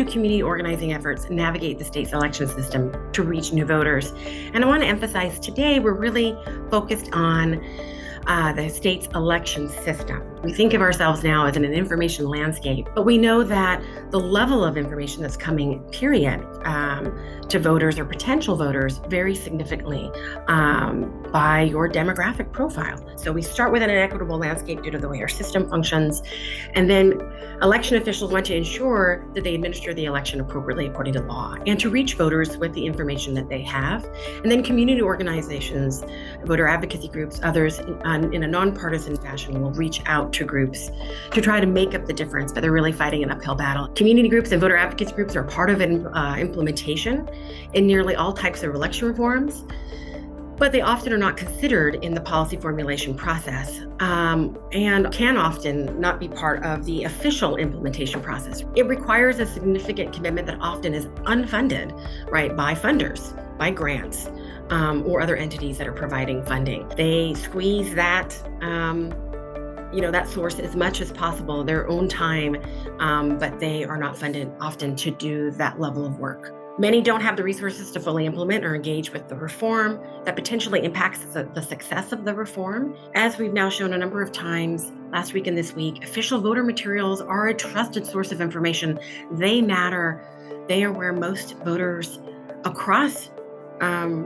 do community organizing efforts navigate the state's election system to reach new voters? And I want to emphasize today, we're really focused on the state's election system. We think of ourselves now as in an information landscape, but we know that the level of information that's coming, period, to voters or potential voters varies significantly by your demographic profile. So we start with an inequitable landscape due to the way our system functions, and then election officials want to ensure that they administer the election appropriately according to law and to reach voters with the information that they have. And then community organizations, voter advocacy groups, others in a nonpartisan fashion will reach out to groups to try to make up the difference, but they're really fighting an uphill battle. Community groups and voter advocacy groups are part of implementation in nearly all types of election reforms, but they often are not considered in the policy formulation process and can often not be part of the official implementation process. It requires a significant commitment that often is unfunded, right, by funders, by grants, or other entities that are providing funding. They squeeze that that source as much as possible, their own time, but they are not funded often to do that level of work. Many don't have the resources to fully implement or engage with the reform that potentially impacts the success of the reform. As we've now shown a number of times last week and this week, official voter materials are a trusted source of information. They matter. They are where most voters across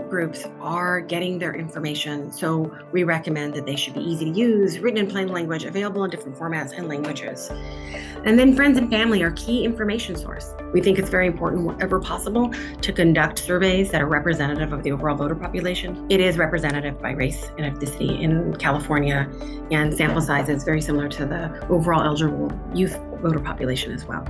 groups are getting their information. So we recommend that they should be easy to use, written in plain language, available in different formats and languages. And then friends and family are key information source. We think it's very important wherever possible to conduct surveys that are representative of the overall voter population. It is representative by race and ethnicity in California, and sample size is very similar to the overall eligible youth voter population as well.